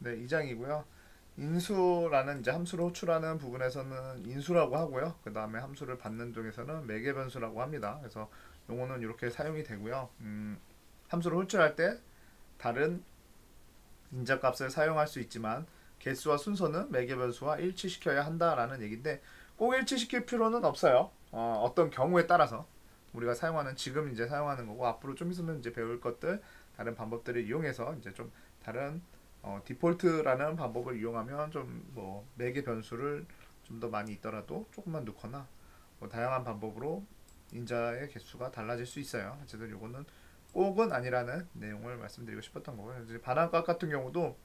네, 2장이고요. 인수라는 이제 함수를 호출하는 부분에서는 인수라고 하고요. 그 다음에 함수를 받는 쪽에서는 매개변수라고 합니다. 그래서 용어는 이렇게 사용이 되고요. 함수를 호출할 때 다른 인자값을 사용할 수 있지만 개수와 순서는 매개변수와 일치시켜야 한다라는 얘기인데 꼭 일치시킬 필요는 없어요. 어떤 경우에 따라서 우리가 사용하는 지금 이제 사용하는 거고 앞으로 좀 있으면 이제 배울 것들 다른 방법들을 이용해서 이제 좀 다른 디폴트라는 방법을 이용하면 좀 뭐 매개 변수를 좀 더 많이 있더라도 조금만 넣거나 뭐 다양한 방법으로 인자의 개수가 달라질 수 있어요. 어쨌든 요거는 꼭은 아니라는 내용을 말씀드리고 싶었던 거고요. 이제 반환값 같은 경우도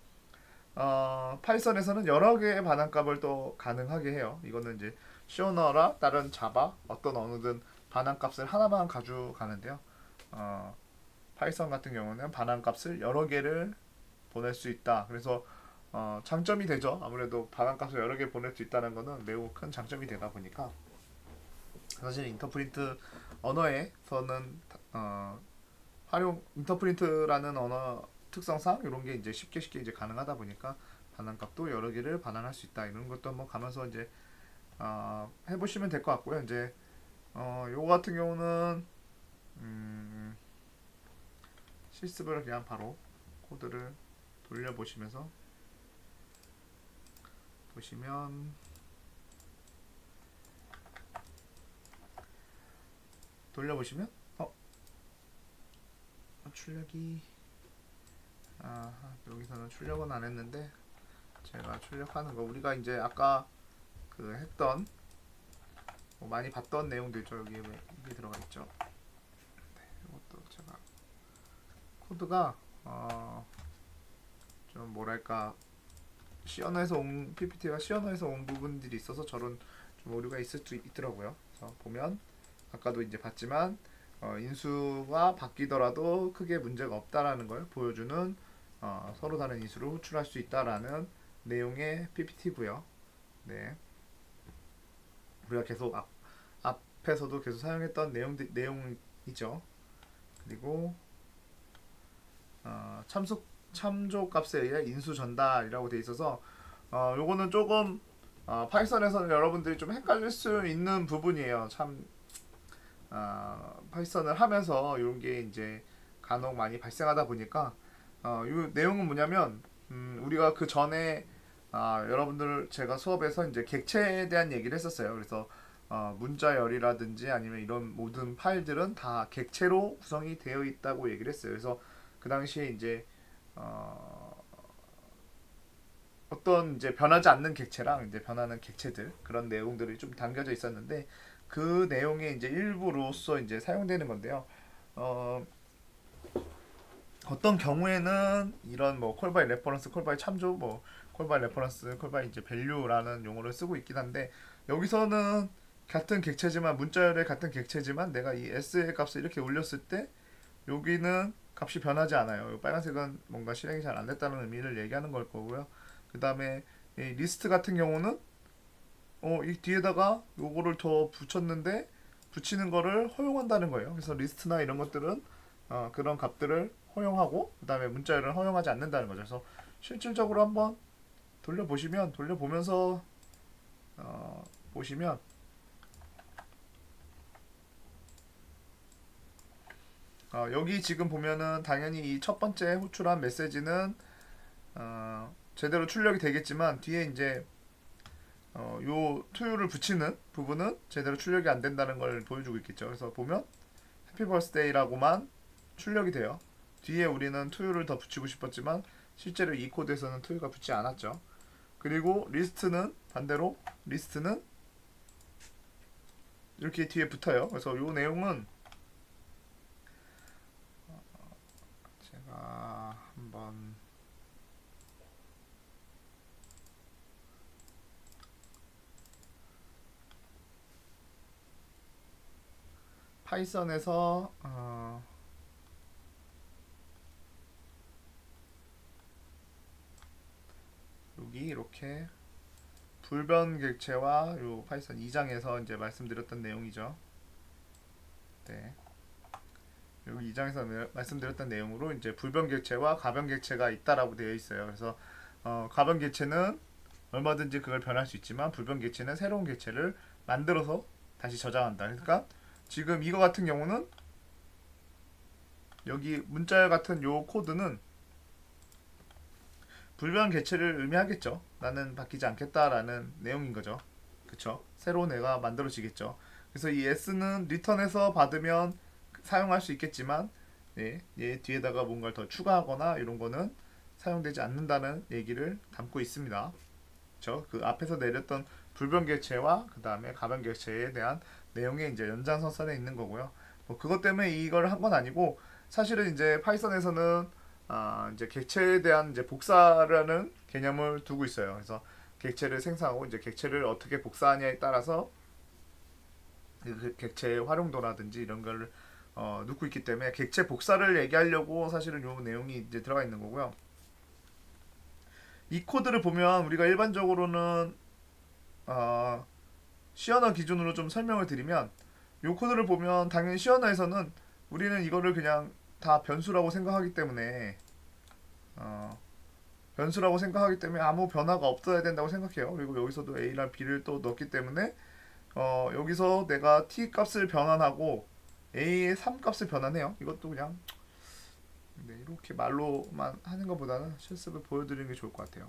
파이썬에서는 여러 개의 반환값을 또 가능하게 해요. 이거는 이제 쇼너라 다른 자바 어떤 언어든 반환값을 하나만 가져가는데요. 어, 파이썬 같은 경우는 반환값을 여러 개를 보낼 수 있다. 그래서 장점이 되죠. 아무래도 반환값을 여러 개 보낼 수 있다는 거는 매우 큰 장점이 되다 보니까 사실 인터프린트 언어에서는 활용 인터프린트라는 언어 특성상 이런 게 이제 쉽게 이제 가능하다 보니까 반환값도 여러 개를 반환할 수 있다 이런 것도 한번 가면서 이제 해보시면 될 것 같고요. 이제 요거 같은 경우는 음, 실습을 그냥 바로 코드를 돌려보시면서 보시면 돌려보시면 출력이 여기서는 출력은 안 했는데 제가 출력하는 거 우리가 이제 아까 그 했던 뭐 많이 봤던 내용도 있죠. 여기에 이게 들어가 있죠. 이것도 제가 코드가 좀 뭐랄까 시언어에서 온 PPT가 시언어에서 온 부분들이 있어서 저런 좀 오류가 있을 수 있더라고요. 그래서 보면 아까도 이제 봤지만 인수가 바뀌더라도 크게 문제가 없다라는 걸 보여주는 서로 다른 인수를 호출할 수 있다라는 내용의 PPT고요. 네, 우리가 계속 앞에서도 계속 사용했던 내용이죠. 그리고 참조 값에 의해 인수 전달이라고 돼 있어서 요거는 조금 파이썬에서는 여러분들이 좀 헷갈릴 수 있는 부분이에요. 참 파이썬을 하면서 이런 게 이제 간혹 많이 발생하다 보니까 이 내용은 뭐냐면 우리가 그 전에 여러분들 제가 수업에서 이제 객체에 대한 얘기를 했었어요. 그래서 문자열이라든지 아니면 이런 모든 파일들은 다 객체로 구성이 되어 있다고 얘기를 했어요. 그래서 그 당시에 이제 어떤 이제 변하지 않는 객체랑 이제 변하는 객체들 그런 내용들이 좀 담겨져 있었는데 그 내용의 이제 일부로서 이제 사용되는 건데요. 어, 어떤 경우에는 이런 뭐 콜바이 레퍼런스, 콜바이 참조, 뭐 콜바이 레퍼런스, 콜바이 이제 밸류라는 용어를 쓰고 있긴 한데 여기서는 같은 객체지만 문자열의 같은 객체지만 내가 이 s의 값을 이렇게 올렸을 때 여기는 값이 변하지 않아요. 빨간색은 뭔가 실행이 잘 안 됐다는 의미를 얘기하는 걸 거고요. 그 다음에 이 리스트 같은 경우는 이 뒤에다가 요거를 더 붙였는데 붙이는 거를 허용한다는 거예요. 그래서 리스트나 이런 것들은 그런 값들을 허용하고 그 다음에 문자열은 허용하지 않는다는 거죠. 그래서 실질적으로 한번 돌려보면서 보시면 여기 지금 보면은 당연히 이 첫 번째 호출한 메시지는 제대로 출력이 되겠지만 뒤에 이제 요 투유를 붙이는 부분은 제대로 출력이 안 된다는 걸 보여주고 있겠죠. 그래서 보면 해피 버스데이라고만 출력이 돼요. 뒤에 우리는 투유를 더 붙이고 싶었지만 실제로 이 코드에서는 투유가 붙지 않았죠. 그리고 리스트는 반대로 리스트는 이렇게 뒤에 붙어요. 그래서 요 내용은 제가 한번 파이썬에서 여기 이렇게 불변 객체와 요 파이썬 2장에서 이제 말씀드렸던 내용이죠. 네. 여기 2장에서 말씀드렸던 내용으로 이제 불변 객체와 가변 객체가 있다라고 되어 있어요. 그래서 가변 객체는 얼마든지 그걸 변할 수 있지만 불변 객체는 새로운 객체를 만들어서 다시 저장한다. 그러니까 지금 이거 같은 경우는 여기 문자 같은 요 코드는 불변 객체를 의미하겠죠. 나는 바뀌지 않겠다라는 내용인 거죠. 그쵸? 새로운 애가 만들어지겠죠. 그래서 이 s는 리턴해서 받으면 사용할 수 있겠지만 얘 뒤에다가 뭔가를 더 추가하거나 이런 거는 사용되지 않는다는 얘기를 담고 있습니다. 그쵸? 그 앞에서 내렸던 불변 객체와 그 다음에 가변 객체에 대한 내용의 이제 연장선상에 있는 거고요. 뭐 그것 때문에 이걸 한 건 아니고 사실은 이제 파이썬에서는 이제 객체에 대한 이제 복사라는 개념을 두고 있어요. 그래서 객체를 생성하고 이제 객체를 어떻게 복사하냐에 따라서 그 객체의 활용도라든지 이런 걸 넣고 있기 때문에 객체 복사를 얘기하려고 사실은 요 내용이 이제 들어가 있는 거고요. 이 코드를 보면 우리가 일반적으로는 C 언어 기준으로 좀 설명을 드리면 이 코드를 보면 당연히 C 언어에서는 우리는 이거를 그냥 다 변수라고 생각하기 때문에 아무 변화가 없어야 된다고 생각해요. 그리고 여기서도 A랑 B를 또 넣기 때문에 여기서 내가 T 값을 변환하고 A의 3 값을 변환해요. 이것도 그냥 이렇게 말로만 하는 것보다는 실습을 보여드리는 게 좋을 것 같아요.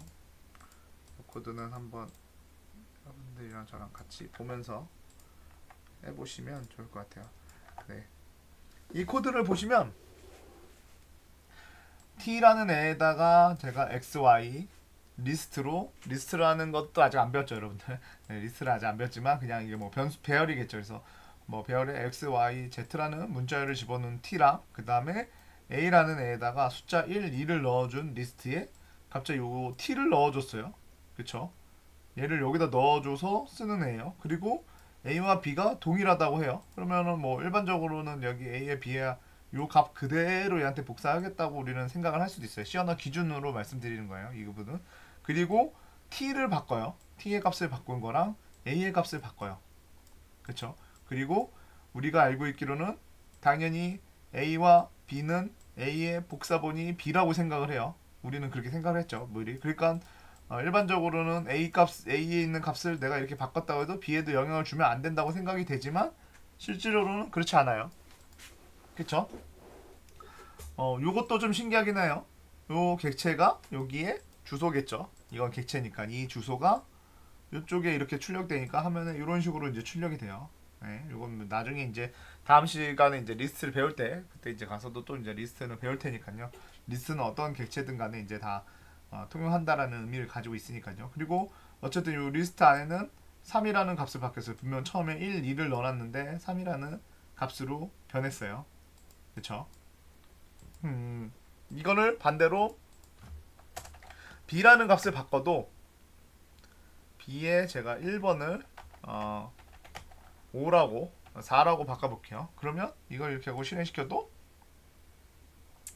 이 코드는 한번 여러분들이랑 저랑 같이 보면서 해보시면 좋을 것 같아요. 네. 이 코드를 보시면 t라는 애에다가 제가 xy 리스트라는 것도 아직 안 배웠죠, 여러분들. 네, 리스트를 아직 안 배웠지만 그냥 이게 뭐 변수 배열이겠죠. 그래서 뭐 배열에 x, y, z라는 문자열을 집어넣은 t랑 그 다음에 a라는 애에다가 숫자 1, 2를 넣어준 리스트에 갑자기 요 t를 넣어줬어요. 그쵸? 얘를 여기다 넣어줘서 쓰는 애예요. 그리고 a와 b가 동일하다고 해요. 그러면은 뭐 일반적으로는 여기 a에 b에 요 값 그대로 얘한테 복사하겠다고 우리는 생각을 할 수도 있어요. C 언어 기준으로 말씀드리는 거예요. 이 부분은. 그리고 t를 바꿔요. t의 값을 바꾼 거랑 a의 값을 바꿔요. 그쵸? 그리고 우리가 알고 있기로는 당연히 a와 b는 a의 복사본이 b라고 생각을 해요. 우리는 그렇게 생각을 했죠. 미리. 그러니까 일반적으로는 a에 있는 값을 내가 이렇게 바꿨다고 해도 b에도 영향을 주면 안 된다고 생각이 되지만 실질적으로는 그렇지 않아요. 그쵸? 요것도 좀 신기하긴 해요. 요 객체가 여기에 주소겠죠. 이건 객체니까 이 주소가 이쪽에 이렇게 출력되니까 하면은 이런 식으로 이제 출력이 돼요. 네, 요건 나중에 이제 다음 시간에 이제 리스트를 배울 때 그때 이제 가서도 또 이제 리스트는 배울 테니까요. 리스트는 어떤 객체든 간에 이제 다 통용한다라는 의미를 가지고 있으니까요. 그리고 어쨌든 요 리스트 안에는 3이라는 값을 바뀌었어요. 분명 처음에 1, 2를 넣어놨는데 3이라는 값으로 변했어요. 그쵸? 이거를 반대로 b라는 값을 바꿔도 b에 제가 1번을 5라고 4라고 바꿔볼게요. 그러면 이걸 이렇게 하고 실행시켜도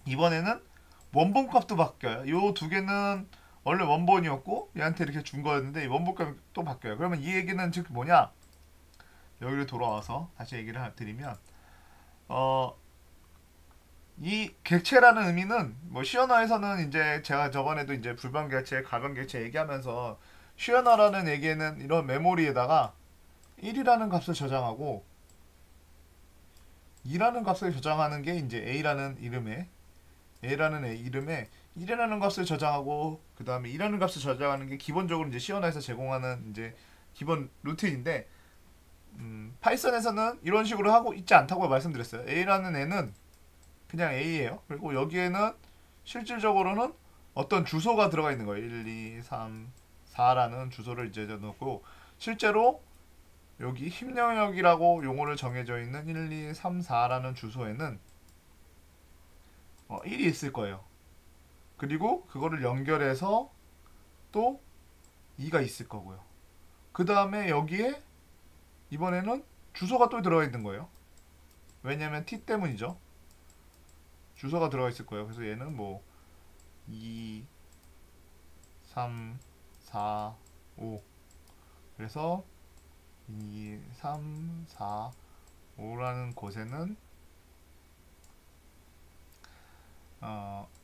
이번에는 원본 값도 바뀌어요. 이 두 개는 원래 원본이었고 얘한테 이렇게 준 거였는데 이 원본 값이 또 바뀌어요. 그러면 이 얘기는 즉 뭐냐? 여기를 돌아와서 다시 얘기를 드리면 이 객체라는 의미는 뭐 시언어에서는 이제 제가 저번에도 이제 불변 객체, 가변 객체 얘기하면서 시언어라는 얘기에는 이런 메모리에다가 1이라는 값을 저장하고 2라는 값을 저장하는 게 이제 A라는 이름에 1이라는 값을 저장하고 그 다음에 2라는 값을 저장하는 게 기본적으로 이제 시언어에서 제공하는 이제 기본 루틴인데 파이썬에서는 이런 식으로 하고 있지 않다고 말씀드렸어요. A라는 애는 그냥 A예요. 그리고 여기에는 실질적으로는 어떤 주소가 들어가 있는 거예요. 1, 2, 3, 4라는 주소를 이제 넣고 실제로 여기 힘 영역이라고 용어를 정해져 있는 1, 2, 3, 4라는 주소에는 1이 있을 거예요. 그리고 그거를 연결해서 또 2가 있을 거고요. 그 다음에 여기에 이번에는 주소가 또 들어가 있는 거예요. 왜냐면 t 때문이죠. 주소가 들어가 있을 거예요. 그래서 얘는 뭐 2, 3, 4, 5 그래서 2, 3, 4, 5라는 곳에는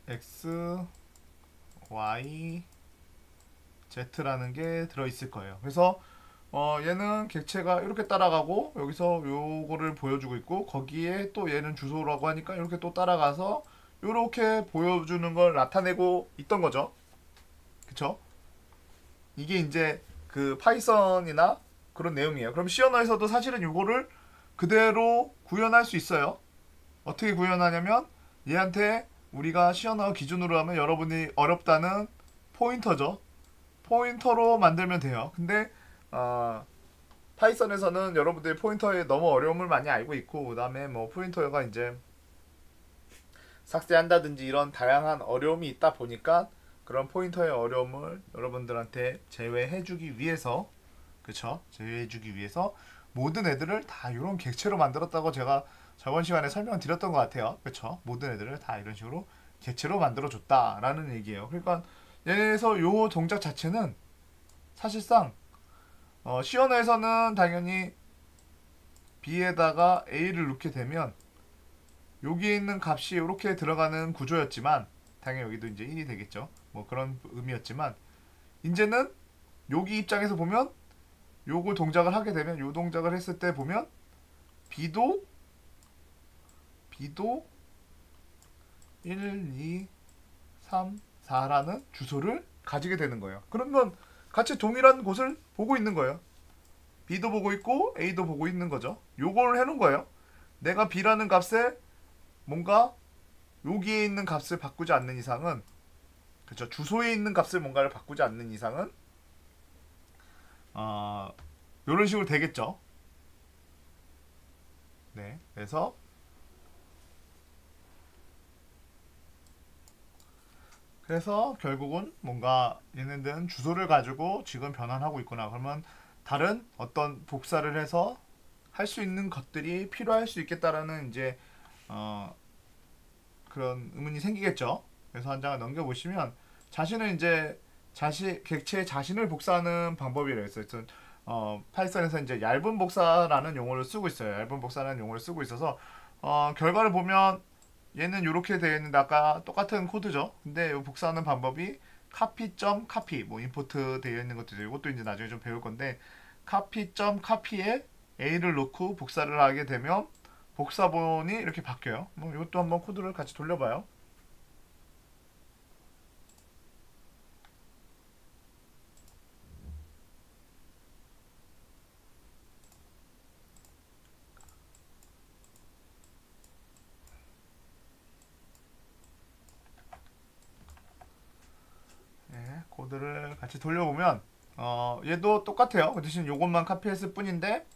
x, y, Z라는 게 들어있을 거예요. 그래서 얘는 객체가 이렇게 따라가고 여기서 요거를 보여주고 있고 거기에 또 얘는 주소라고 하니까 이렇게 또 따라가서 이렇게 보여주는 걸 나타내고 있던 거죠. 그쵸? 이게 이제 그 파이썬이나 그런 내용이에요. 그럼 C 언어에서도 사실은 이거를 그대로 구현할 수 있어요. 어떻게 구현하냐면 얘한테 우리가 C 언어 기준으로 하면 여러분이 어렵다는 포인터죠. 포인터로 만들면 돼요. 근데 파이썬에서는 여러분들이 포인터에 너무 어려움을 많이 알고 있고 그 다음에 뭐 포인터가 이제 삭제한다든지 이런 다양한 어려움이 있다 보니까 그런 포인터의 어려움을 여러분들한테 제외해주기 위해서 그쵸? 제외해주기 위해서 모든 애들을 다 이런 객체로 만들었다고 제가 저번 시간에 설명을 드렸던 것 같아요. 그쵸? 모든 애들을 다 이런 식으로 객체로 만들어줬다라는 얘기예요. 그러니까 얘네에서 요 동작 자체는 사실상 C 언어에서는 당연히 B에다가 A를 넣게 되면 여기에 있는 값이 이렇게 들어가는 구조였지만 당연히 여기도 이제 1이 되겠죠. 뭐 그런 의미였지만 이제는 여기 입장에서 보면 요거 동작을 하게 되면 요 동작을 했을 때 보면 B도 1, 2, 3, 4라는 주소를 가지게 되는 거예요. 그러면 같이 동일한 곳을 보고 있는 거예요. B도 보고 있고 A도 보고 있는 거죠. 요걸 해놓은 거예요. 내가 B라는 값에 뭔가 여기에 있는 값을 바꾸지 않는 이상은 그렇죠. 주소에 있는 값을 뭔가를 바꾸지 않는 이상은 이런 식으로 되겠죠. 네, 그래서 결국은 뭔가 얘네들은 주소를 가지고 지금 변환하고 있구나. 그러면 다른 어떤 복사를 해서 할 수 있는 것들이 필요할 수 있겠다라는 이제 어, 그런 의문이 생기겠죠. 그래서 한 장을 넘겨보시면 자신은 이제 객체 자신을 복사하는 방법이라고 했어요. 파이썬에서 이제 얇은 복사라는 용어를 쓰고 있어요. 얇은 복사라는 용어를 쓰고 있어서 결과를 보면 얘는 이렇게 되어 있는데 아까 똑같은 코드죠. 근데 이 복사하는 방법이 copy.copy 뭐 임포트 되어 있는 것도 이것도 이제 나중에 좀 배울 건데 copy.copy에 a를 넣고 복사를 하게 되면 복사본이 이렇게 바뀌어요. 뭐 이것도 한번 코드를 같이 돌려봐요. 네, 코드를 같이 돌려보면 얘도 똑같아요. 그 대신 요것만 카피했을 뿐인데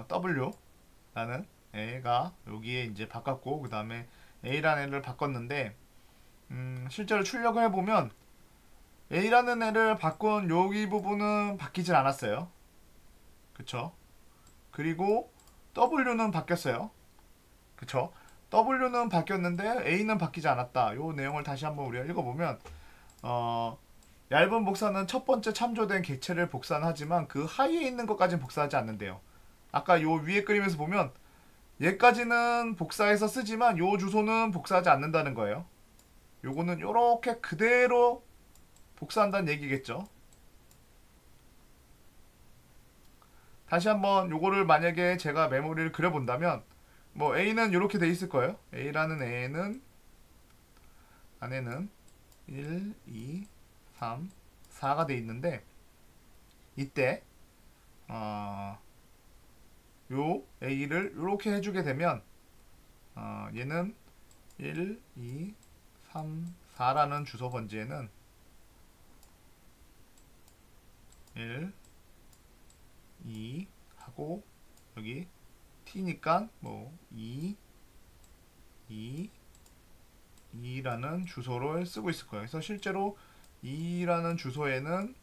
W라는 애가 여기에 이제 바꿨고 그 다음에 A라는 애를 바꿨는데 실제로 출력을 해보면 A라는 애를 바꾼 여기 부분은 바뀌질 않았어요. 그쵸? 그리고 W는 바뀌었어요. 그쵸? W는 바뀌었는데 A는 바뀌지 않았다. 이 내용을 다시 한번 우리가 읽어보면 어, 얇은 복사는 첫 번째 참조된 객체를 복사는 하지만 그 하위에 있는 것까지는 복사하지 않는데요. 아까 요 위에 그림에서 보면 얘까지는 복사해서 쓰지만 요 주소는 복사하지 않는다는 거예요. 요거는 요렇게 그대로 복사한다는 얘기겠죠. 다시 한번 요거를 만약에 제가 메모리를 그려본다면 뭐 A는 이렇게 돼 있을 거예요. A라는 애는 안에는 1, 2, 3, 4가 돼 있는데 이때 요 A를 이렇게 해주게 되면 얘는 1, 2, 3, 4라는 주소 번지에는 1, 2 하고 여기 T니까 뭐 2, 2라는 주소를 쓰고 있을 거예요. 그래서 실제로 2라는 주소에는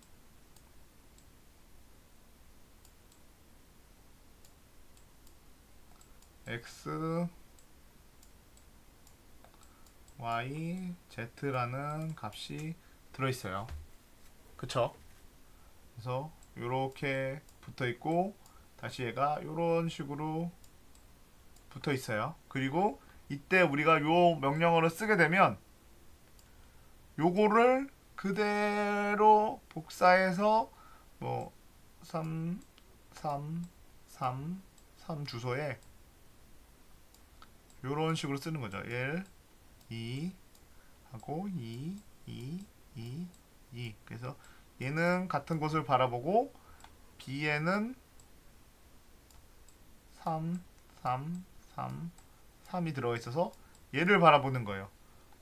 X, Y, Z라는 값이 들어있어요. 그쵸? 그래서 이렇게 붙어 있고 다시 얘가 이런 식으로 붙어 있어요. 그리고 이때 우리가 요 명령어를 쓰게 되면 요거를 그대로 복사해서 뭐 3, 3, 3, 3 주소에 요런 식으로 쓰는 거죠. 1, 2 하고 2, 2, 2, 2. 그래서 얘는 같은 곳을 바라보고 B에는 3, 3, 3, 3이 들어가 있어서 얘를 바라보는 거예요.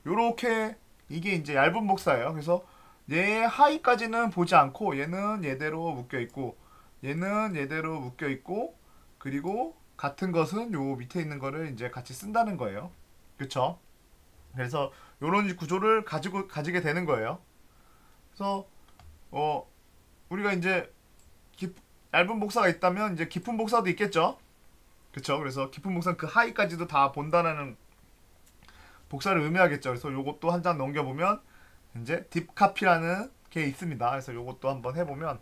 요렇게 이게 이제 얇은 복사예요. 그래서 얘 하위까지는 보지 않고 얘는 얘대로 묶여 있고 얘는 얘대로 묶여 있고 그리고 같은 것은 요 밑에 있는 거를 이제 같이 쓴다는 거예요. 그쵸? 그래서 요런 구조를 가지게 되는 거예요. 그래서 우리가 이제 얇은 복사가 있다면 이제 깊은 복사도 있겠죠. 그쵸? 그래서 깊은 복사는 그 하위까지도 다 본다는 복사를 의미하겠죠. 그래서 요것도 한 장 넘겨보면 이제 딥카피라는 게 있습니다. 그래서 요것도 한번 해보면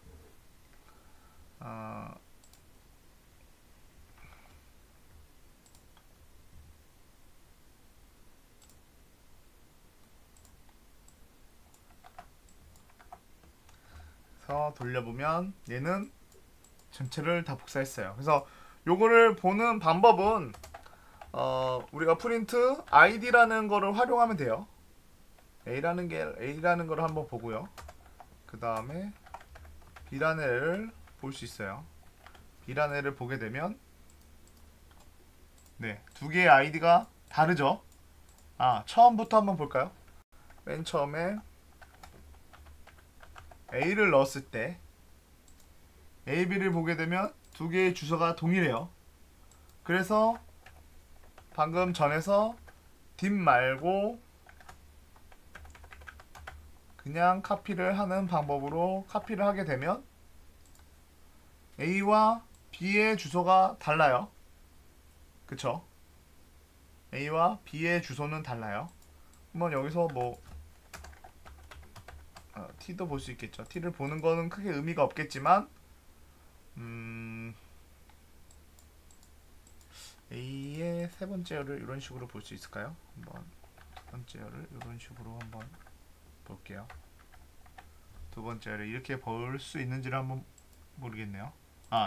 그래서 돌려보면 얘는 전체를 다 복사했어요. 그래서 요거를 보는 방법은 우리가 프린트 id라는 거를 활용하면 돼요. A라는 거를 한번 보고요. 그 다음에 B라는 애를 볼 수 있어요. B라는 애를 보게 되면 네, 두 개의 아이디가 다르죠. 처음부터 한번 볼까요? 맨 처음에 A를 넣었을 때 A, B를 보게 되면 두 개의 주소가 동일해요. 그래서 방금 전에서 딥 말고 그냥 카피를 하는 방법으로 카피를 하게 되면 A와 B의 주소가 달라요. 그쵸? A와 B의 주소는 달라요. 한번 여기서 뭐 T도 볼 수 있겠죠. T를 보는 거는 크게 의미가 없겠지만 A의 세 번째 열을 이런 식으로 볼 수 있을까요? 한번 두 번째 열을 이런 식으로 한번 볼게요. 두 번째 열을 이렇게 볼 수 있는지를 한번 모르겠네요.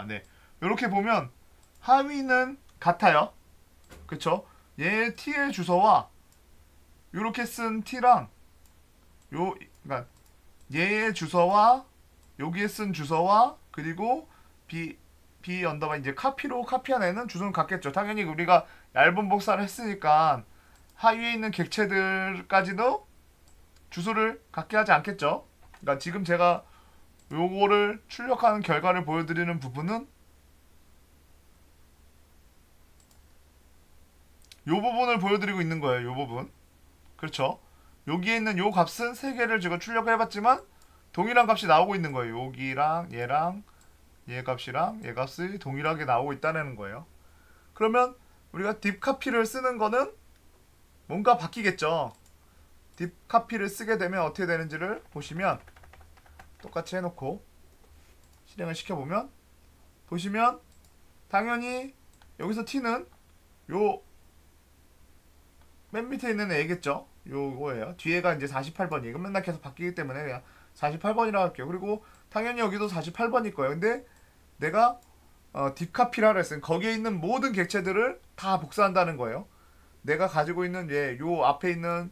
네. 이렇게 보면 하위는 같아요. 그쵸? 얘 T의 주소와 이렇게 쓴 T랑 그러니까 얘의 주소와 여기에 쓴 주소와 그리고 B 언더바 이제 카피로 카피한 애는 주소는 같겠죠. 당연히 우리가 얇은 복사를 했으니까 하위에 있는 객체들까지도 주소를 같게 하지 않겠죠. 그러니까 지금 제가 요거를 출력하는 결과를 보여드리는 부분은 요 부분을 보여드리고 있는 거예요. 요 부분. 그렇죠. 여기에 있는 요 값은 세 개를 제가 출력을 해봤지만 동일한 값이 나오고 있는 거예요. 여기랑 얘랑 얘 값이랑 얘 값이 동일하게 나오고 있다는 거예요. 그러면 우리가 딥카피를 쓰는 거는 뭔가 바뀌겠죠. 딥카피를 쓰게 되면 어떻게 되는지를 보시면 똑같이 해놓고 실행을 시켜보면 보시면 당연히 여기서 T는 요 맨 밑에 있는 애겠죠. 요거예요. 뒤에가 이제 48번이에요. 이거 맨날 계속 바뀌기 때문에 그냥 48번이라고 할게요. 그리고 당연히 여기도 48번일 거예요. 근데 내가 딥카피라고 했으니 거기에 있는 모든 객체들을 다 복사한다는 거예요. 내가 가지고 있는 요 앞에 있는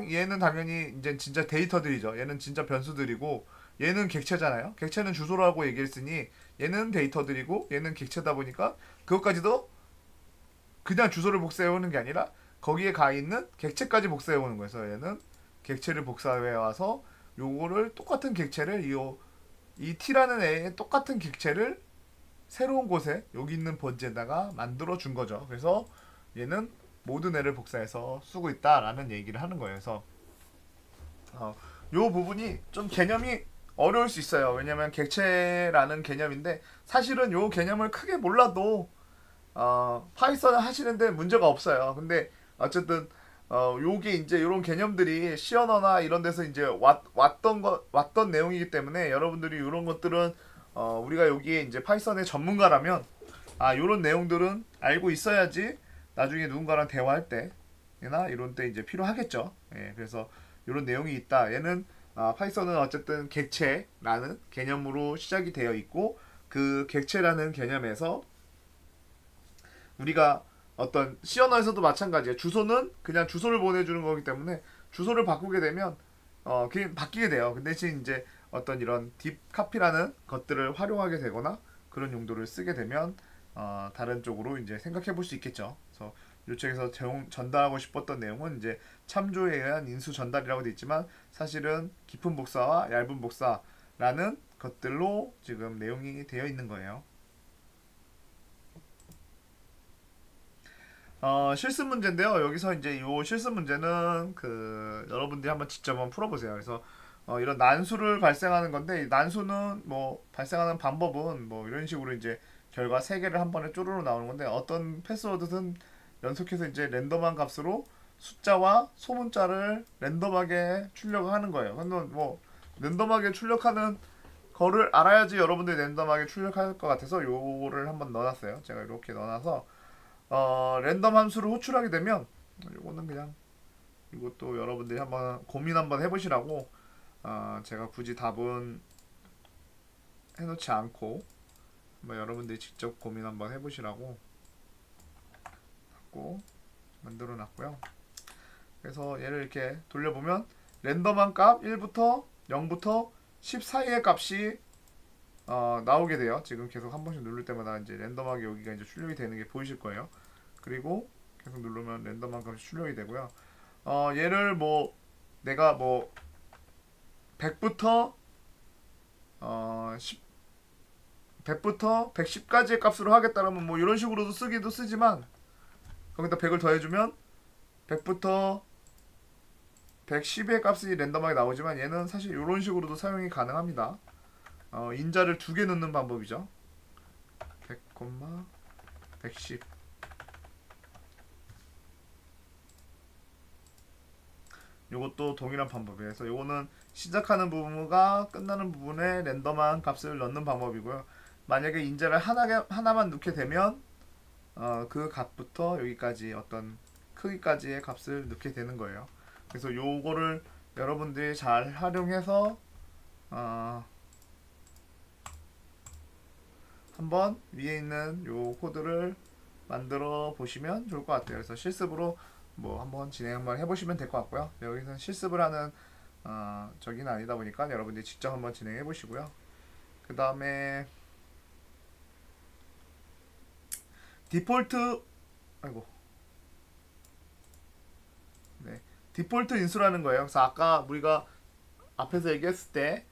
얘는 당연히 이제 진짜 데이터들이죠. 얘는 진짜 변수들이고 얘는 객체잖아요. 객체는 주소라고 얘기했으니 얘는 데이터들이고 얘는 객체다 보니까 그것까지도 그냥 주소를 복사해 오는 게 아니라 거기에 가 있는 객체까지 복사해 오는 거예요. 그래서 얘는 객체를 복사해 와서 요거를 똑같은 객체를 이 T라는 애의 똑같은 객체를 새로운 곳에 여기 있는 번지에다가 만들어 준 거죠. 그래서 얘는 모든 애를 복사해서 쓰고 있다라는 얘기를 하는 거예요. 그래서 요 부분이 좀 개념이 어려울 수 있어요. 왜냐면 객체라는 개념인데 사실은 요 개념을 크게 몰라도 파이썬을 하시는데 문제가 없어요. 근데 어쨌든 요게 이제 이런 개념들이 C 언어나 이런 데서 이제 왔던 내용이기 때문에 여러분들이 이런 것들은 우리가 여기에 이제 파이썬의 전문가라면 요런 내용들은 알고 있어야지 나중에 누군가랑 대화할 때나 이런 때 이제 필요하겠죠. 예, 그래서 이런 내용이 있다. 얘는 파이썬은 어쨌든 객체라는 개념으로 시작이 되어 있고 그 객체라는 개념에서 우리가 어떤 C 언어에서도 마찬가지예요. 주소는 그냥 주소를 보내주는 거기 때문에 주소를 바꾸게 되면 그게 바뀌게 돼요. 그 대신 이제 어떤 이런 딥 카피라는 것들을 활용하게 되거나 그런 용도를 쓰게 되면 다른 쪽으로 이제 생각해 볼 수 있겠죠. 그래서 이 책에서 전달하고 싶었던 내용은 이제 참조에 의한 인수 전달이라고 되어 있지만 사실은 깊은 복사와 얇은 복사라는 것들로 지금 내용이 되어 있는 거예요. 실습 문제인데요. 여기서 이제 이 실습 문제는 그 여러분들이 한번 직접 한번 풀어보세요. 그래서 이런 난수를 발생하는 건데 이 난수는 뭐 발생하는 방법은 뭐 이런 식으로 이제 결과 3개를 한 번에 쪼르르 나오는 건데 어떤 패스워드든 연속해서 이제 랜덤한 값으로 숫자와 소문자를 랜덤하게 출력하는 거예요. 근데 뭐 랜덤하게 출력하는 거를 알아야지 여러분들이 랜덤하게 출력할 것 같아서 요거를 한번 넣어놨어요. 제가 이렇게 넣어놔서 랜덤 함수를 호출하게 되면 이거는 그냥 이것도 여러분들이 한번 고민 한번 해보시라고 제가 굳이 답은 해놓지 않고 한번 여러분들이 직접 고민 한번 해보시라고 갖고 만들어 놨고요. 그래서 얘를 이렇게 돌려보면 랜덤한 값 1부터 0부터 10 사이의 값이 나오게 돼요. 지금 계속 한 번씩 누를 때마다 이제 랜덤하게 여기가 이제 출력이 되는 게 보이실 거예요. 그리고 계속 누르면 랜덤한 값이 출력이 되고요. 얘를 뭐 내가 뭐 100부터 100부터 110까지의 값으로 하겠다라면 뭐 이런 식으로도 쓰기도 쓰지만 거기다 100을 더해주면 100부터 110의 값이 랜덤하게 나오지만 얘는 사실 이런 식으로도 사용이 가능합니다. 인자를 2개 넣는 방법이죠. 100, 110 요것도 동일한 방법이에요. 그래서 요거는 시작하는 부분과 끝나는 부분에 랜덤한 값을 넣는 방법이고요. 만약에 인자를 하나만 넣게 되면 그 값부터 여기까지 어떤 크기까지의 값을 넣게 되는 거예요. 그래서 요거를 여러분들이 잘 활용해서 한번 위에 있는 요 코드를 만들어 보시면 좋을 것 같아요. 그래서 실습으로 뭐 한번 진행 한번 해보시면 될 것 같고요. 여기서는 실습을 하는 저기는 아니다 보니까 여러분들이 직접 한번 진행해 보시고요. 그 다음에 디폴트 디폴트 인수라는 거예요. 그래서 아까 우리가 앞에서 얘기했을 때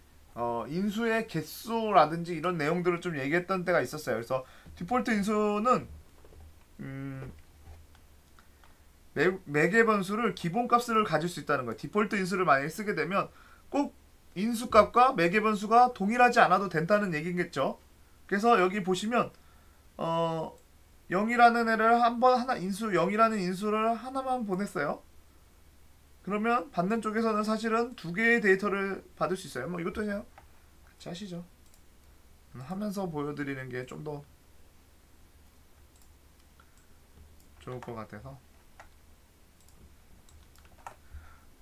인수의 개수라든지 이런 내용들을 좀 얘기했던 때가 있었어요. 그래서 디폴트 인수는 매개 변수를 기본값을 가질 수 있다는 거예요. 디폴트 인수를 만약에 쓰게 되면 꼭 인수값과 매개 변수가 동일하지 않아도 된다는 얘기겠죠. 그래서 여기 보시면 0이라는 애를 하나 인수 0이라는 인수를 하나만 보냈어요. 그러면 받는 쪽에서는 사실은 2개의 데이터를 받을 수 있어요. 뭐 이것도 그냥 같이 하시죠. 하면서 보여드리는 게 좀 더 좋을 것 같아서.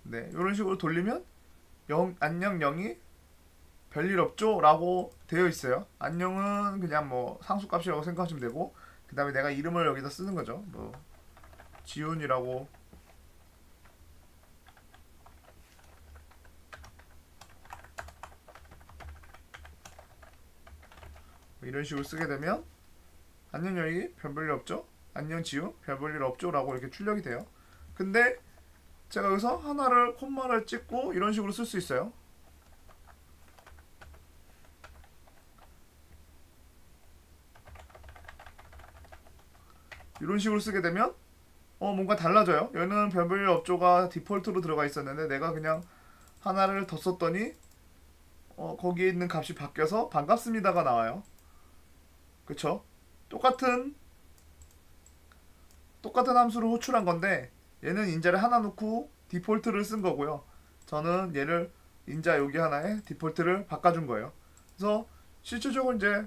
네, 이런 식으로 돌리면 안녕 0이 별일 없죠? 라고 되어 있어요. 안녕은 그냥 뭐 상수값이라고 생각하시면 되고 그 다음에 내가 이름을 여기다 쓰는 거죠. 뭐 지훈이라고 이런 식으로 쓰게 되면 안녕 0이 별일 없죠? 안녕 지훈 별일 없죠? 라고 이렇게 출력이 돼요. 근데 제가 여기서 하나를 콤마를 찍고 이런 식으로 쓸 수 있어요. 이런 식으로 쓰게 되면 뭔가 달라져요. 얘는 별별 업조가 디폴트로 들어가 있었는데 내가 그냥 하나를 더 썼더니 거기에 있는 값이 바뀌어서 반갑습니다가 나와요. 그쵸? 똑같은 함수를 호출한 건데 얘는 인자를 하나 넣고 디폴트를 쓴 거고요. 저는 얘를 인자 여기 하나에 디폴트를 바꿔준 거예요. 그래서 실질적으로 이제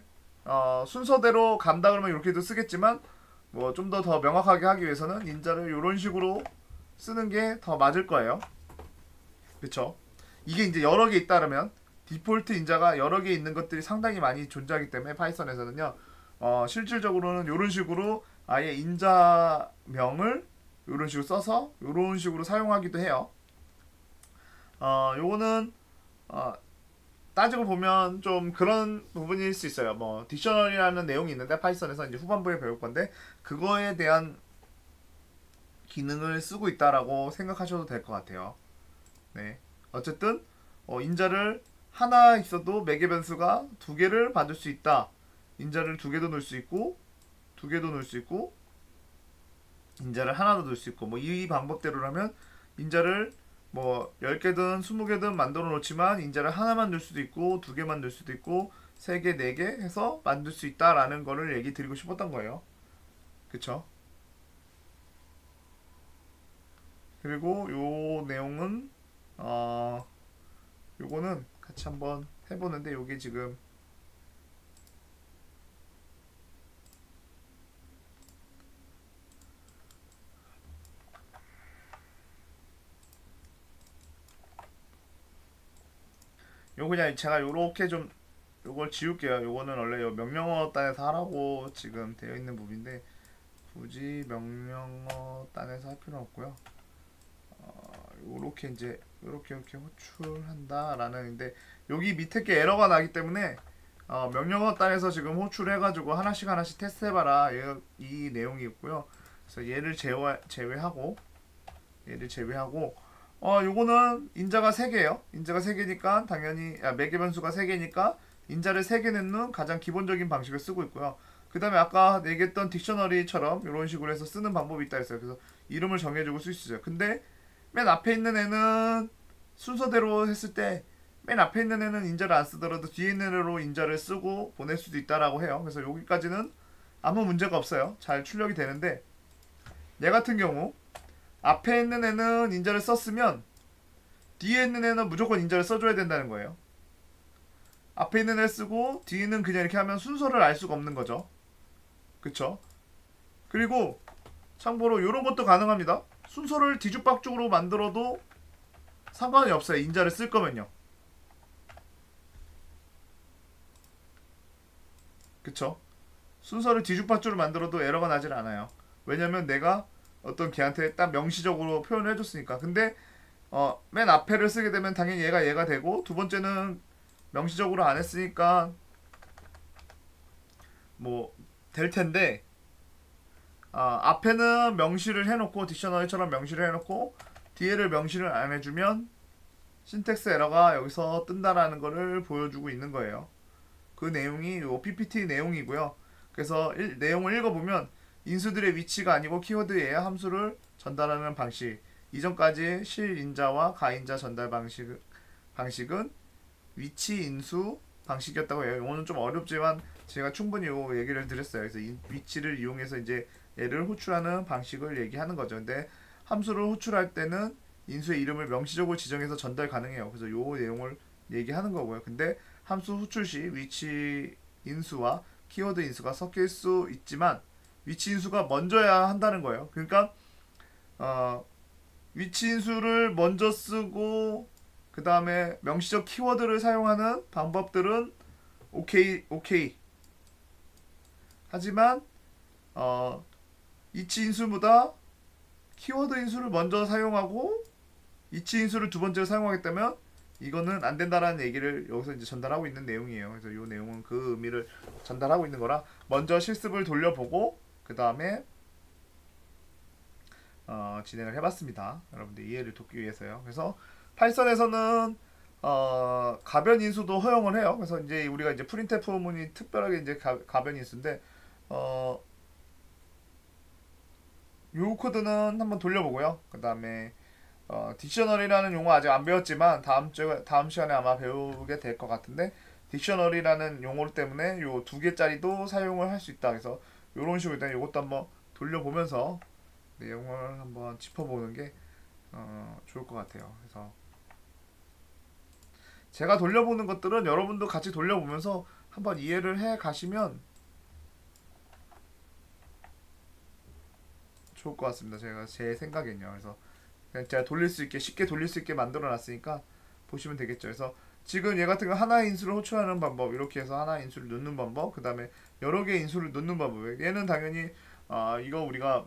순서대로 간다 그러면 이렇게도 쓰겠지만 뭐 좀 더 명확하게 하기 위해서는 인자를 이런 식으로 쓰는 게 더 맞을 거예요. 그쵸? 이게 이제 여러 개 있다면 디폴트 인자가 여러 개 있는 것들이 상당히 많이 존재하기 때문에 파이썬에서는요. 실질적으로는 이런 식으로 아예 인자명을 이런 식으로 써서 이런 식으로 사용하기도 해요. 요거는 어, 따지고 보면 좀 그런 부분일 수 있어요. 뭐 딕셔너리라는 내용이 있는데 파이썬에서 이제 후반부에 배울 건데 그거에 대한 기능을 쓰고 있다라고 생각하셔도 될 것 같아요. 네. 어쨌든 인자를 하나 있어도 매개 변수가 두 개를 받을 수 있다. 인자를 두 개도 넣을 수 있고 두 개도 넣을 수 있고 인자를 하나도 넣을 수 있고 뭐 이 방법대로라면 인자를 뭐 10개든 20개든 만들어 놓지만 인자를 하나만 넣을 수도 있고 두 개만 넣을 수도 있고 세 개, 네 개 해서 만들 수 있다라는 거를 얘기 드리고 싶었던 거예요. 그쵸? 그리고 요 내용은 요거는 같이 한번 해보는데 요게 지금 요 그냥 제가 요렇게 좀 요걸 지울게요. 요거는 원래 요 명령어 단에서 하라고 지금 되어 있는 부분인데 굳이 명령어 단에서 할 필요는 없고요. 요렇게 이제 요렇게 호출한다라는데 여기 밑에 게 에러가 나기 때문에 명령어 단에서 지금 호출해가지고 하나씩 테스트해봐라 이 내용이 있고요. 그래서 제외하고 얘를 제외하고 요거는 인자가 3개예요. 인자가 3개니까 당연히 매개 변수가 3개니까 인자를 3개 넣는 가장 기본적인 방식을 쓰고 있고요. 그 다음에 아까 얘기했던 딕셔너리처럼 이런 식으로 해서 쓰는 방법이 있다 했어요. 그래서 이름을 정해주고 쓸 수 있어요. 근데 맨 앞에 있는 애는 순서대로 했을 때 맨 앞에 있는 애는 인자를 안 쓰더라도 뒤에 있는 애로 인자를 쓰고 보낼 수도 있다라고 해요. 그래서 여기까지는 아무 문제가 없어요. 잘 출력이 되는데 얘 같은 경우 앞에 있는 애는 인자를 썼으면 뒤에 있는 애는 무조건 인자를 써줘야 된다는 거예요. 앞에 있는 애 쓰고 뒤에는 그냥 이렇게 하면 순서를 알 수가 없는 거죠. 그쵸? 그리고 참고로 이런 것도 가능합니다. 순서를 뒤죽박죽으로 만들어도 상관이 없어요. 인자를 쓸 거면요. 그쵸? 순서를 뒤죽박죽으로 만들어도 에러가 나질 않아요. 왜냐면 내가 어떤 걔한테 딱 명시적으로 표현을 해줬으니까. 근데 맨 앞에를 쓰게 되면 당연히 얘가 되고 두 번째는 명시적으로 안 했으니까 뭐 될 텐데 앞에는 명시를 해놓고 딕셔너리처럼 명시를 해놓고 뒤에를 명시를 안 해주면 신텍스 에러가 여기서 뜬다라는 거를 보여주고 있는 거예요. 그 내용이 요 PPT 내용이고요. 그래서 내용을 읽어보면 인수들의 위치가 아니고 키워드예요. 함수를 전달하는 방식. 이전까지 실인자와 가인자 전달 방식은 위치 인수 방식이었다고 해요. 이거는 좀 어렵지만 제가 충분히 요 얘기를 드렸어요. 그래서 이 위치를 이용해서 이제 얘를 호출하는 방식을 얘기하는 거죠. 근데 함수를 호출할 때는 인수의 이름을 명시적으로 지정해서 전달 가능해요. 그래서 요 내용을 얘기하는 거고요. 근데 함수 호출 시 위치 인수와 키워드 인수가 섞일 수 있지만 위치 인수가 먼저야 한다는 거예요. 그러니까 어, 위치 인수를 먼저 쓰고 그 다음에 명시적 키워드를 사용하는 방법들은 오케이. 하지만 위치 인수보다 키워드 인수를 먼저 사용하고 위치 인수를 두 번째로 사용하겠다면 이거는 안 된다라는 얘기를 여기서 이제 전달하고 있는 내용이에요. 그래서 이 내용은 그 의미를 전달하고 있는 거라 먼저 실습을 돌려보고 그 다음에 진행을 해봤습니다. 여러분들 이해를 돕기 위해서요. 그래서 파이썬에서는 가변 인수도 허용을 해요. 그래서 이제 우리가 이제 프린트F 문이 특별하게 이제 가변 인수인데 요 코드는 한번 돌려보고요. 그 다음에 딕셔너리라는 용어 아직 안 배웠지만 다음 시간에 아마 배우게 될 것 같은데 딕셔너리라는 용어 때문에 요 두 개짜리도 사용을 할 수 있다. 그래서 요런 식으로 일단 요것도 한번 돌려보면서 내용을 한번 짚어보는 게 좋을 것 같아요. 그래서 제가 돌려보는 것들은 여러분도 같이 돌려보면서 한번 이해를 해 가시면 좋을 것 같습니다. 제 생각엔요. 그래서 그냥 제가 돌릴 수 있게 쉽게 돌릴 수 있게 만들어 놨으니까 보시면 되겠죠. 그래서 지금 얘 같은 거 하나의 인수를 호출하는 방법, 이렇게 해서 하나의 인수를 넣는 방법, 그 다음에 여러 개의 인수를 넣는 방법. 얘는 당연히 이거 우리가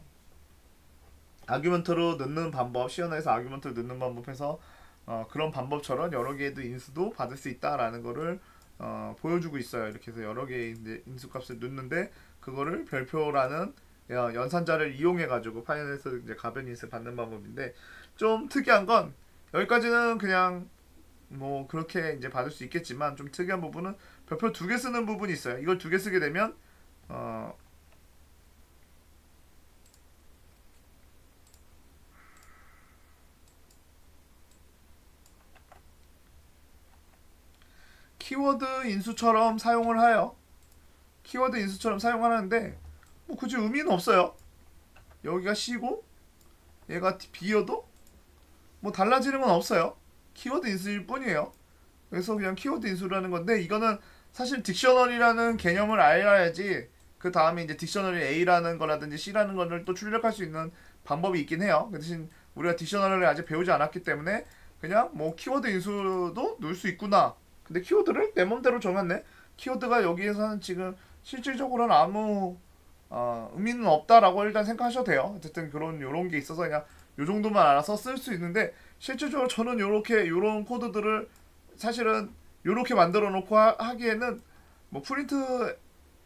아규먼트로 넣는 방법, 시연에서 아규먼트로 넣는 방법해서 그런 방법처럼 여러 개의 인수도 받을 수 있다라는 거를 보여주고 있어요. 이렇게 해서 여러 개의 이제 인수값을 넣는데 그거를 별표라는 연산자를 이용해 가지고 파이널에서 이제 가변 인수 받는 방법인데, 좀 특이한 건 여기까지는 그냥 뭐 그렇게 이제 받을 수 있겠지만, 좀 특이한 부분은 별표 두 개 쓰는 부분이 있어요. 이걸 두 개 쓰게 되면 어, 키워드 인수처럼 사용을 해요. 키워드 인수처럼 사용을 하는데 뭐 굳이 의미는 없어요. 여기가 C고 얘가 B여도 뭐 달라지는 건 없어요. 키워드 인수일 뿐이에요. 그래서 그냥 키워드 인수라는 건데, 이거는 사실 딕셔너리라는 개념을 알아야지 그 다음에 이제 딕셔너리 A라는 거라든지 C라는 거를 또 출력할 수 있는 방법이 있긴 해요. 그 대신 우리가 딕셔너리를 아직 배우지 않았기 때문에 그냥 뭐 키워드 인수도 넣을 수 있구나. 근데 키워드를 내 맘대로 정했네. 키워드가 여기에서는 지금 실질적으로는 아무 의미는 없다라고 일단 생각하셔도 돼요. 어쨌든 그런 요런 게 있어서 그냥 요 정도만 알아서 쓸 수 있는데, 실질적으로 저는 요렇게 요런 코드들을 사실은 요렇게 만들어 놓고 하기에는 뭐 프린트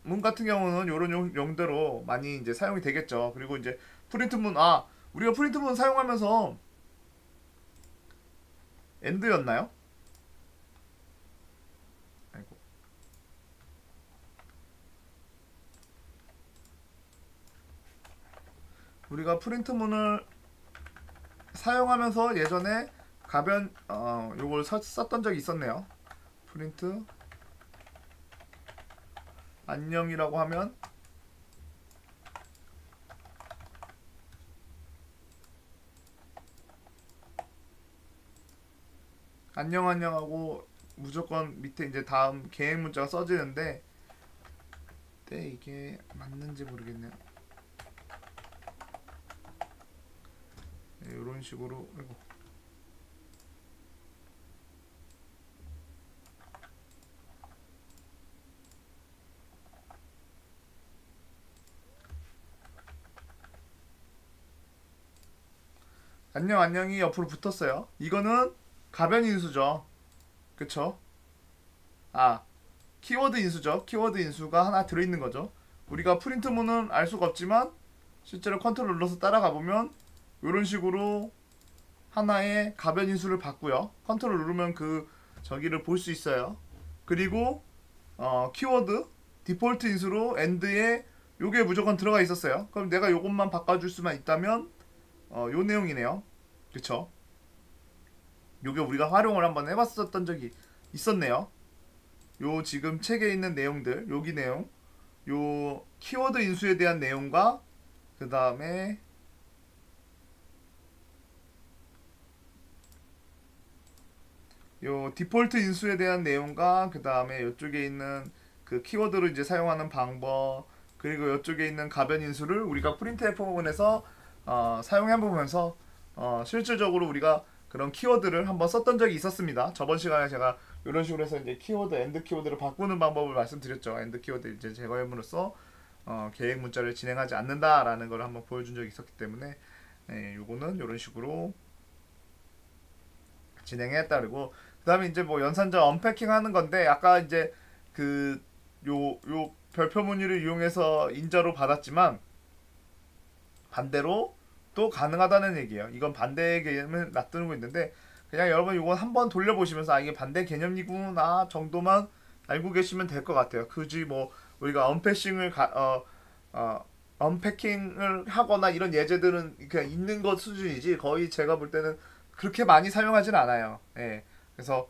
문 같은 경우는 요런 용대로 많이 이제 사용이 되겠죠. 그리고 이제 프린트 문, 우리가 프린트 문 사용하면서 엔드였나요? 아이고. 우리가 프린트 문을 사용하면서 예전에 가변 요걸 썼던 적이 있었네요. 프린트 안녕이라고 하면 안녕 안녕하고 무조건 밑에 이제 다음 계획 문자가 써지는데, 네, 이게 맞는지 모르겠네요. 네, 이런 식으로. 아이고. 안녕 안녕이 옆으로 붙었어요. 이거는 가변 인수죠. 그쵸? 아, 키워드 인수죠. 키워드 인수가 하나 들어있는 거죠. 우리가 프린트문은 알 수가 없지만 실제로 컨트롤 눌러서 따라가 보면 이런 식으로 하나의 가변 인수를 받고요. 컨트롤 누르면 그 저기를 볼 수 있어요. 그리고 키워드 디폴트 인수로 엔드에 요게 무조건 들어가 있었어요. 그럼 내가 요것만 바꿔줄 수만 있다면 요 내용이네요. 그쵸? 요게 우리가 활용을 한번 해봤었던 적이 있었네요. 요 지금 책에 있는 내용들, 여기 내용, 요 키워드 인수에 대한 내용과 그 다음에 요 디폴트 인수에 대한 내용과 그 다음에 이쪽에 있는 그 키워드를 이제 사용하는 방법, 그리고 이쪽에 있는 가변 인수를 우리가 프린트F 부분에서 사용해 보면서 실질적으로 우리가 그런 키워드를 한번 썼던 적이 있었습니다. 저번 시간에 제가 이런 식으로 해서 이제 키워드, 엔드 키워드를 바꾸는 방법을 말씀드렸죠. 엔드 키워드 이제 제거함으로써 계획 문자를 진행하지 않는다라는 걸 한번 보여준 적이 있었기 때문에, 요거는 이런 식으로 진행했다. 그리고 그다음에 이제 뭐 연산자 언패킹 하는 건데, 아까 이제 그 요 별표 무늬를 이용해서 인자로 받았지만 반대로 또 가능하다는 얘기예요. 이건 반대 개념을 놔두고 있는데, 그냥 여러분 이건 한번 돌려보시면서 이게 반대 개념이구나 정도만 알고 계시면 될 것 같아요. 굳이 뭐 우리가 언패킹을 하거나 이런 예제들은 그냥 있는 것 수준이지, 거의 제가 볼 때는 그렇게 많이 사용하진 않아요. 예. 그래서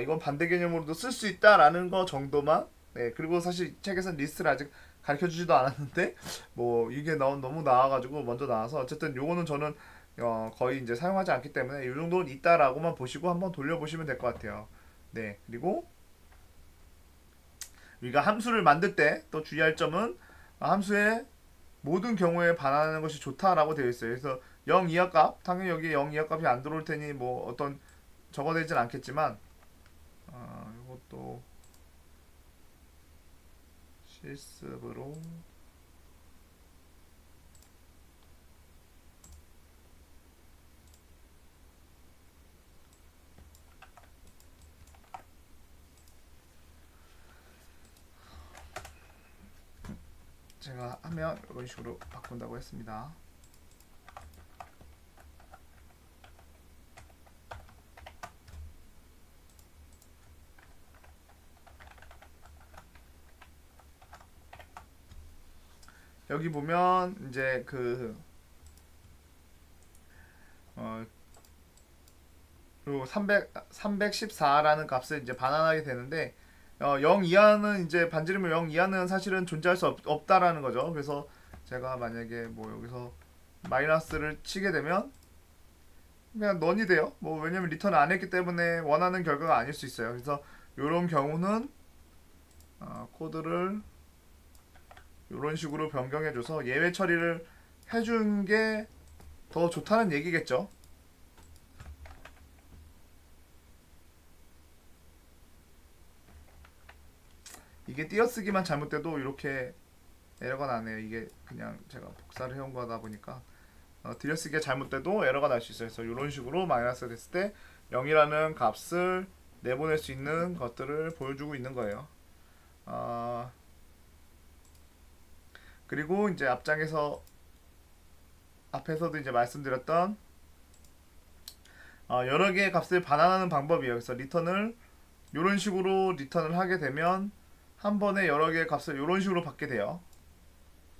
이건 반대 개념으로도 쓸 수 있다라는 거 정도만. 네. 그리고 사실 책에서는 리스트를 아직 가르쳐 주지도 않았는데 뭐 이게 너무 나와가지고 먼저 나와서, 어쨌든 요거는 저는 거의 이제 사용하지 않기 때문에 이 정도는 있다라고만 보시고 한번 돌려보시면 될 것 같아요. 네. 그리고 우리가 함수를 만들 때 또 주의할 점은, 함수의 모든 경우에 반환하는 것이 좋다라고 되어 있어요. 그래서 0 이하 값, 당연히 여기 0 이하 값이 안 들어올 테니 뭐 어떤 적어내진 않겠지만 이것도 실습으로 제가 하면 이런 식으로 바꾼다고 했습니다. 여기 보면 이제 그 그리고 314라는 값을 이제 반환하게 되는데 0 이하는 이제 반지름을 0 이하는 사실은 존재할 수 없다라는 거죠. 그래서 제가 만약에 뭐 여기서 마이너스를 치게 되면 그냥 넌이 돼요. 뭐 왜냐면 리턴을 안 했기 때문에 원하는 결과가 아닐 수 있어요. 그래서 이런 경우는 코드를 이런 식으로 변경해줘서 예외 처리를 해준 게 더 좋다는 얘기겠죠. 이게 띄어쓰기만 잘못돼도 이렇게 에러가 나네요. 이게 그냥 제가 복사를 해온 거다 보니까 띄어쓰기가 잘못돼도 에러가 날 수 있어요. 그래서 이런 식으로 마이너스가 됐을 때 0이라는 값을 내보낼 수 있는 것들을 보여주고 있는 거예요. 그리고 이제 앞에서도 이제 말씀드렸던 여러 개의 값을 반환하는 방법이에요. 그래서 리턴을 이런 식으로 리턴을 하게 되면 한 번에 여러 개의 값을 이런 식으로 받게 돼요.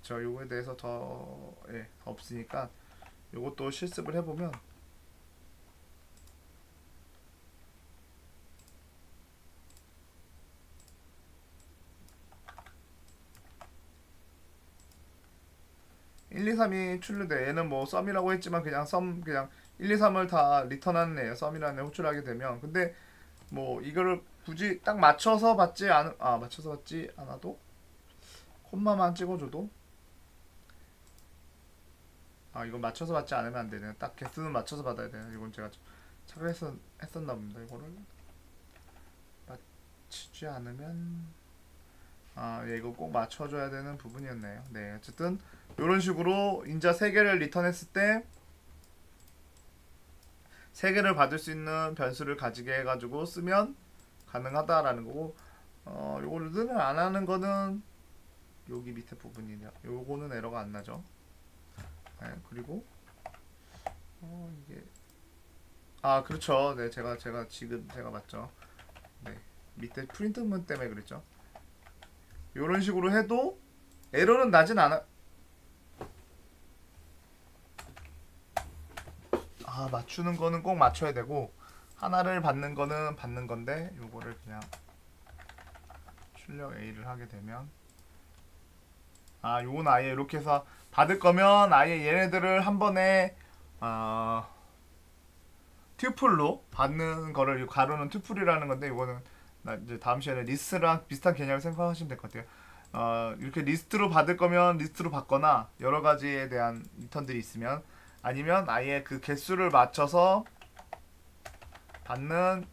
저 요거에 대해서 더 없으니까 요것도 실습을 해보면 (1, 2, 3이) 출력돼. 얘는 뭐 썸이라고 했지만 그냥 그냥 1, 2, 3을 다 리턴하는 애예요. 썸이라는 애 호출하게 되면. 근데 뭐 이거를 굳이 딱 맞춰서 받지 않아도 콤마만 찍어줘도 이건 맞춰서 받지 않으면 안 되네. 딱 개수는 맞춰서 받아야 되네. 이건 제가 했었나 봅니다. 이거를 맞추지 않으면 이거 꼭 맞춰줘야 되는 부분이었네요. 네, 어쨌든 이런 식으로 인자 3개를 리턴했을 때 3개를 받을 수 있는 변수를 가지게 해가지고 쓰면 가능하다라는 거고, 요거를 안 하는 거는 여기 밑에 부분이냐. 요거는 에러가 안 나죠. 네, 그리고 이게 그렇죠. 네, 제가 맞죠. 네, 밑에 프린트문 때문에 그랬죠. 요런 식으로 해도 에러는 나진 않아. 맞추는 거는 꼭 맞춰야 되고 하나를 받는 거는 받는 건데 요거를 그냥 출력 A를 하게 되면 요건 아예 이렇게 해서 받을 거면 아예 얘네들을 한 번에 튜플로 받는 거를 이 가로는 튜플이라는 건데 이거는 이제 다음 시간에 리스트랑 비슷한 개념을 생각하시면 될 것 같아요. 이렇게 리스트로 받을 거면 리스트로 받거나 여러 가지에 대한 리턴들이 있으면 아니면 아예 그 개수를 맞춰서 받는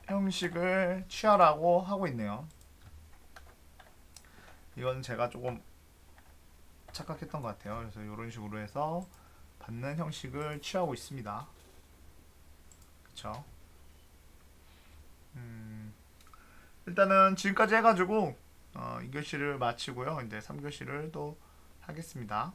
형식을 취하라고 하고 있네요. 이건 제가 조금 착각했던 것 같아요. 그래서 이런 식으로 해서 받는 형식을 취하고 있습니다. 그쵸? 일단은 지금까지 해가지고 2교시를 마치고요. 이제 3교시를 또 하겠습니다.